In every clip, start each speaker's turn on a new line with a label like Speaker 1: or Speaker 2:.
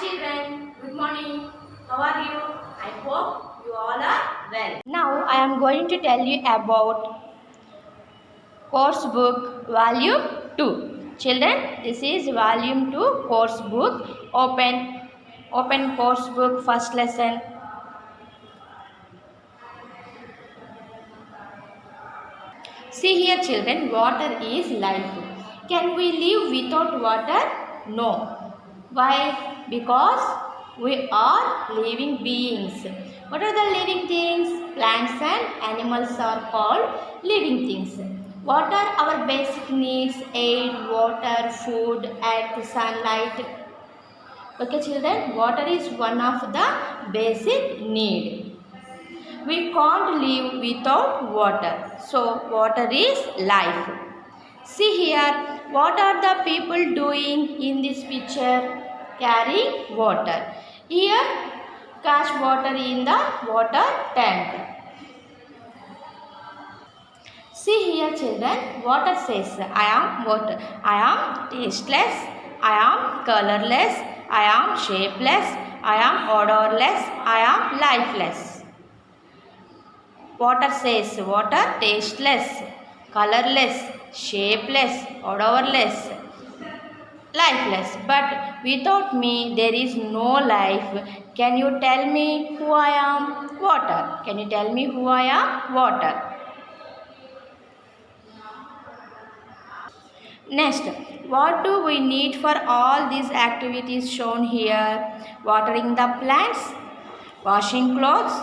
Speaker 1: children, good morning. How are you? I hope you all are well. Now I am going to tell you about course book volume 2. Children, this is volume 2 course book. Open course book first lesson. See here children, water is life. Can we live without water? No. Why? Because we are living beings. What are the living things? Plants and animals are called living things. What are our basic needs? Air, water, food, earth, sunlight. Okay children, water is one of the basic need. We can't live without water. So, water is life. See here, what are the people doing in this picture? Carrying water. Here, catch water in the water tank. See here children, water says, I am water. I am tasteless. I am colorless. I am shapeless. I am odorless. I am lifeless. Water says, water tasteless, colorless, shapeless, odorless, lifeless. But without me, there is no life. Can you tell me who I am? Water. Can you tell me who I am? Water. Next, what do we need for all these activities shown here? Watering the plants, washing clothes,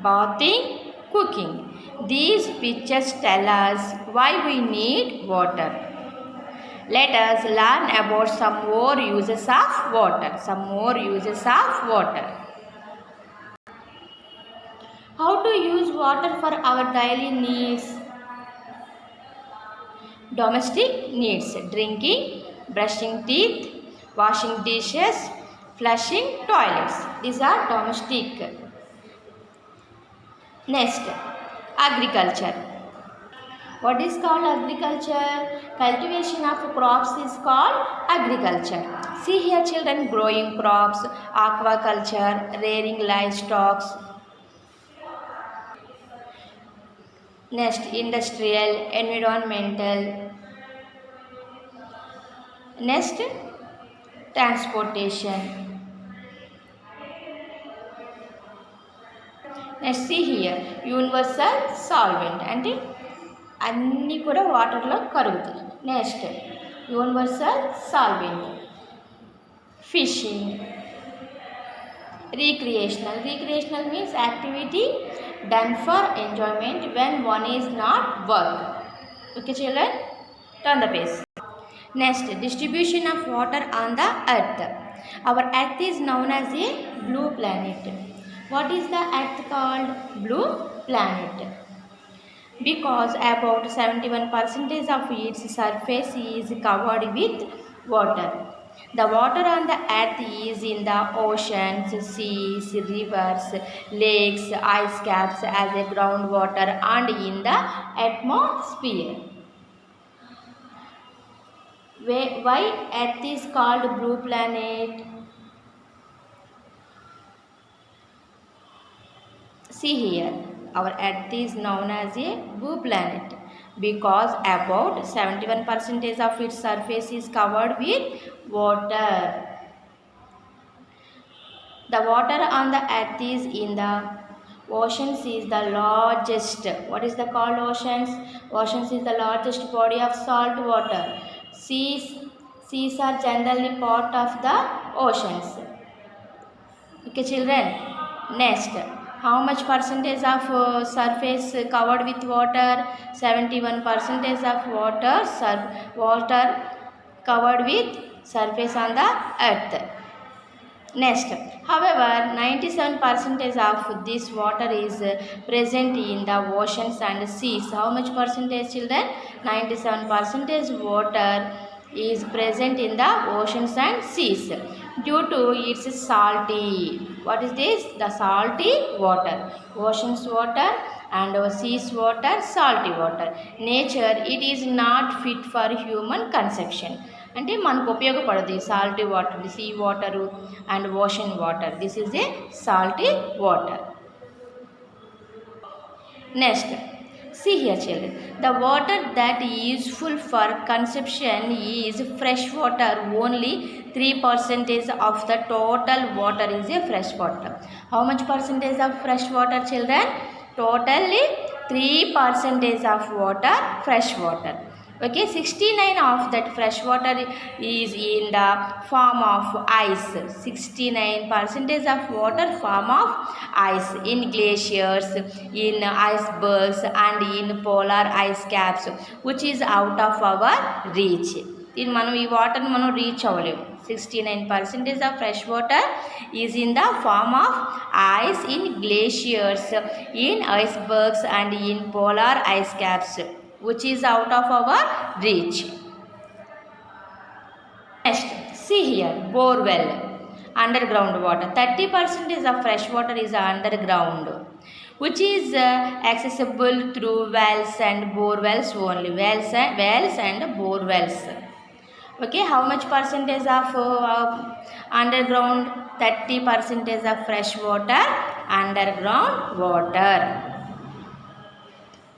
Speaker 1: bathing, cooking. These pictures tell us why we need water. Let us learn about some more uses of water. How to use water for our daily needs? Domestic needs: drinking, brushing teeth, washing dishes, flushing toilets. These are domestic. Next, agriculture. What is called agriculture? Cultivation of crops is called agriculture. See here children, growing crops, aquaculture, rearing livestock. Next, industrial, environmental. Next, transportation. Next, see here, universal solvent అంటే అన్నీ కూడా వాటర్లో కరుగుతాయి. Next, universal solvent. Fishing. Recreational means activity done for enjoyment when one is not work. Okay children, turn the page. Next, distribution of water on the earth. Our earth is known as a blue planet. What is the earth called? Blue planet. Because about 71% of its surface is covered with water. The water on the earth is in the oceans, seas, rivers, lakes, ice caps as a groundwater and in the atmosphere. Why earth is called blue planet? See here, our earth is known as a blue planet because about 71% of its surface is covered with water. The water on the earth is in the oceans is the largest. What is the called oceans? Oceans is the largest body of salt water. Seas are generally part of the oceans. Okay children, next. How much percentage of surface covered with water? 71% of water covered with surface on the earth. Next, however, 97% of this water is present in the oceans and seas. How much percentage children? 97% water is present in the oceans and seas due to its salty. What is this? The salty water. Oceans water and seas water, salty water. Nature, it is not fit for human consumption. అంటే మనకు ఉపయోగపడదు ఈ salty water, sea water and ocean water. This is a salty water. Next, see here children, the water that is useful for consumption is fresh water. Only 3% of the total water is a fresh water. How much percentage of fresh water children? Totally 3% of water fresh water. Okay, 69 of that fresh water is in the form of ice. 69% of water form of ice in glaciers, in icebergs and in polar ice caps, which is out of our reach. దీన్ని మనం ఈ వాటర్ని మనం reach అవ్వలేము. 69% of fresh water is in the form of ice in glaciers, in icebergs and in polar ice caps, which is out of our reach. Next, see here, bore well, underground water. 30% of fresh water is underground, which is accessible through wells and bore wells only. Wells and bore wells. Okay, how much percentage of underground? 30% of fresh water, underground water.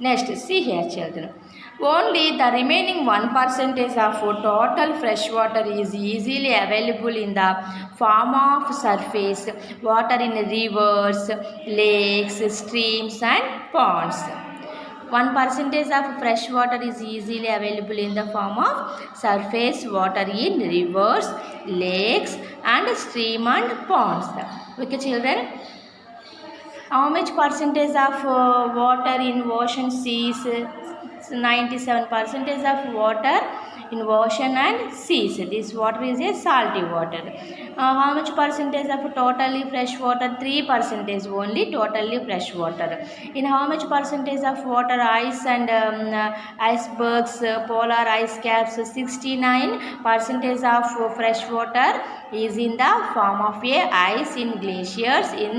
Speaker 1: Next, see here children, only the remaining 1% of total fresh water is easily available in the form of surface water in rivers, lakes, streams and ponds. 1% of fresh water is easily available in the form of surface water in rivers, lakes and stream and ponds. Okay children, how much percentage of water in ocean seas? 97% of water in ocean and seas. This water is a salty water. How much percentage of totally fresh water? 3% only totally fresh water. In how much percentage of water? Ice and icebergs, polar ice caps. 69% of fresh water is in the form of a ice in glaciers, in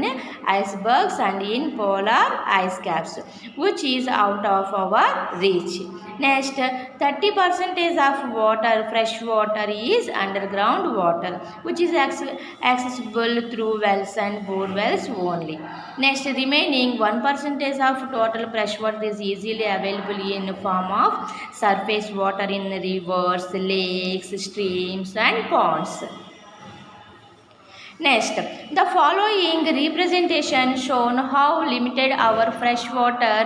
Speaker 1: icebergs and in polar ice caps, which is out of our reach. Next, 30% of water, fresh water is underground water, which is accessible through wells and bore wells only. Next, remaining 1% of total fresh water is easily available in form of surface water in rivers, lakes, streams and ponds. Next, the following representation shown how limited our freshwater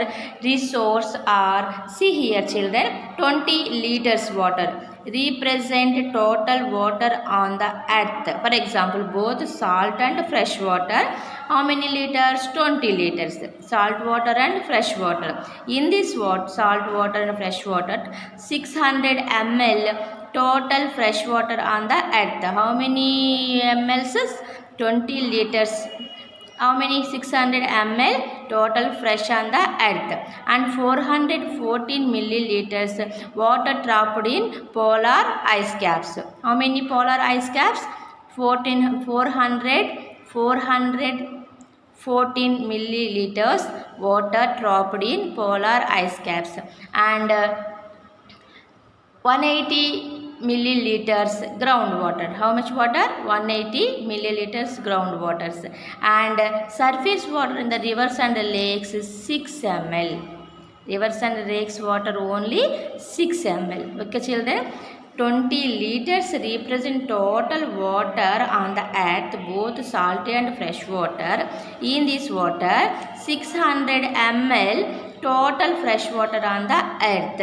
Speaker 1: resource are. See here children, 20 liters water represent total water on the earth. For example, both salt and fresh water. How many liters? 20 liters. Salt water and fresh water. In this salt water and fresh water, 600 ml total fresh water on the earth. How many mLs? 20 liters. How many? 600 ml total fresh on the earth, and 414 milliliters water trapped in polar ice caps. How many polar ice caps? 414 milliliters water trapped in polar ice caps, and 180 milliliters groundwater. How much water? 180 milliliters groundwater. And surface water in the rivers and lakes is 6 ml. Rivers and lakes water only 6 ml. Okay children, 20 liters represent total water on the earth, both salty and fresh water. In this water, 600 ml total fresh water on the earth,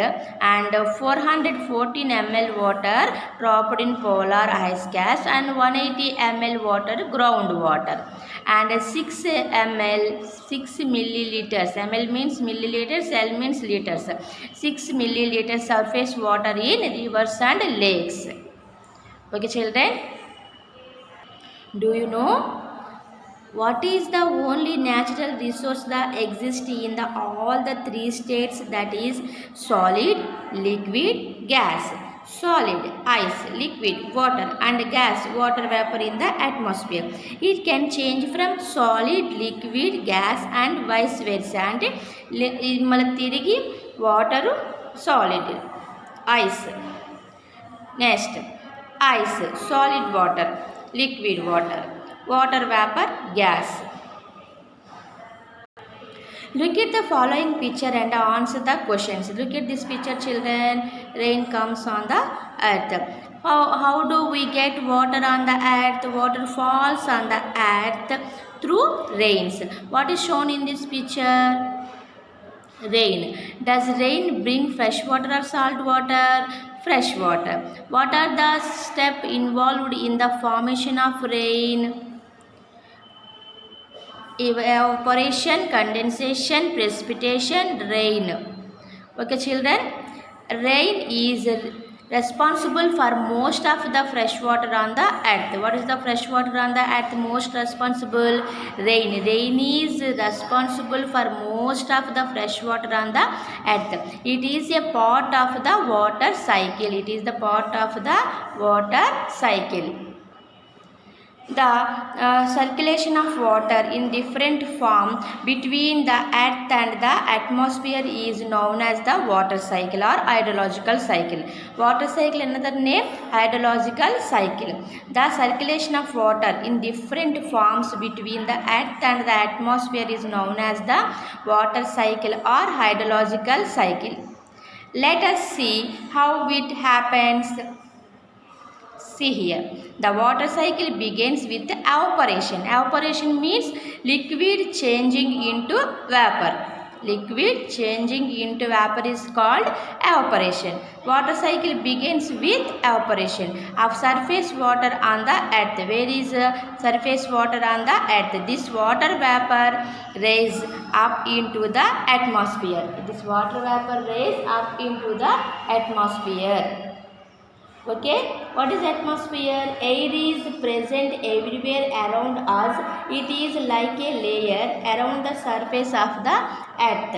Speaker 1: and 414 ml water dropped in polar ice caps, and 180 ml water groundwater, and 6 ml 6 milliliters. Ml means milliliters, L means liters. 6 milliliters surface water in rivers and lakes. Okay children, do you know what is the only natural resource that exists in all the 3 states, that is solid, liquid, gas? Solid, ice, liquid, water, and gas, water vapor in the atmosphere. It can change from solid, liquid, gas and vice versa. అంటే మళ్ళీ తిరిగి water, solid, ice. Next, ice, solid water, liquid water, water vapor, gas. Look at the following picture and answer the questions. Look at this picture, children. Rain comes on the earth. How do we get water on the earth? Water falls on the earth through rains. What is shown in this picture? Rain. Does rain bring fresh water or salt water? Fresh water. What are the steps involved in the formation of rain? Evaporation, condensation, precipitation, rain. Okay, children. Rain is responsible for most of the fresh water on the earth. What is the fresh water on the earth most responsible? Rain. Rain is responsible for most of the fresh water on the earth. It is a part of the water cycle. It is the part of the water cycle. The circulation of water in different form between the earth and the atmosphere is known as the water cycle or hydrological cycle. Water cycle, another name, hydrological cycle. The circulation of water in different forms between the earth and the atmosphere is known as the water cycle or hydrological cycle. Let us see how it happens. See here, the water cycle begins with evaporation. Evaporation means liquid changing into vapor. Liquid changing into vapor is called evaporation. Water cycle begins with evaporation of surface water on the earth. Where is surface water on the earth? This water vapor raise up into the atmosphere. This water vapor raise up into the atmosphere. Okay, what is atmosphere? Air is present everywhere around us. It is like a layer around the surface of the earth.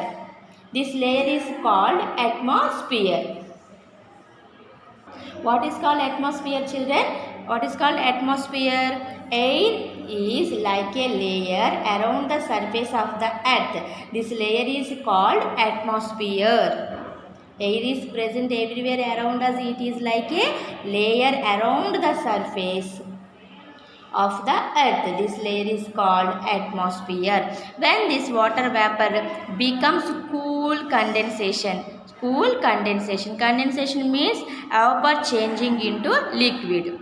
Speaker 1: This layer is called atmosphere. What is called atmosphere, children? What is called atmosphere? Air is like a layer around the surface of the earth. This layer is called atmosphere. Air is present everywhere around us. It is like a layer around the surface of the earth. This layer is called atmosphere. When this water vapor becomes cool, condensation. Cool condensation. Condensation means vapor changing into liquid.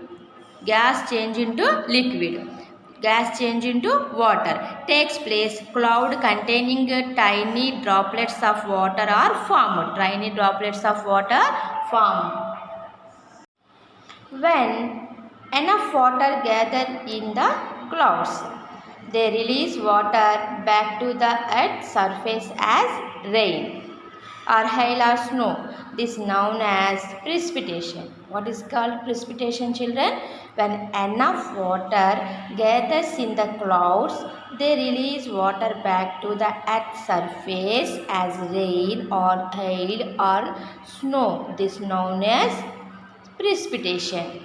Speaker 1: Gas change into liquid. Gas change into water takes place. Cloud containing tiny droplets of water are formed. Tiny droplets of water formed. When enough water gathered in the clouds, they release water back to the earth's surface as rain or hail or snow. This is known as precipitation. What is called precipitation, children? When enough water gathers in the clouds, they release water back to the earth's surface as rain or hail or snow. This is known as precipitation.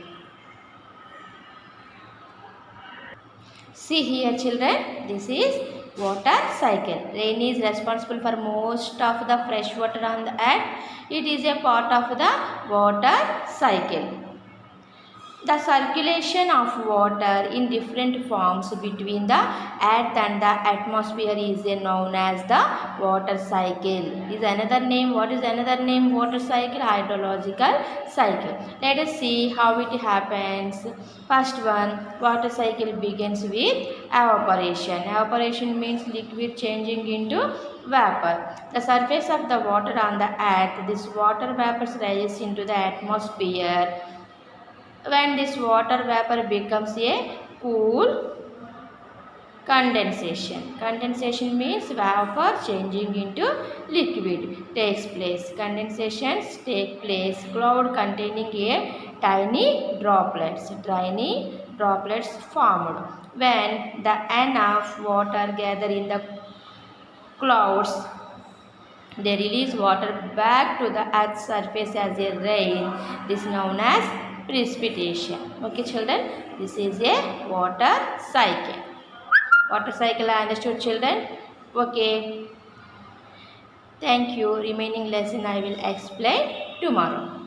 Speaker 1: See here, children, this is water cycle. Rain is responsible for most of the fresh water on the earth. It is a part of the water cycle. The circulation of water in different forms between the earth and the atmosphere is known as the water cycle. Is another name. What is another name? Water cycle, hydrological cycle. Let us see how it happens. First one, water cycle begins with evaporation. Evaporation means liquid changing into vapor. The surface of the water on the earth, this water vapor rises into the atmosphere. When this water vapor becomes a cool, condensation. Condensation means vapor changing into liquid takes place. Condensations take place. Cloud containing a tiny droplets. Tiny droplets formed. When the enough water gather in the clouds, they release water back to the earth's surface as a rain. This is known as precipitation. Okay, children, this is a water cycle. Water cycle, I understood, children? Okay. Thank you. Remaining lesson I will explain tomorrow.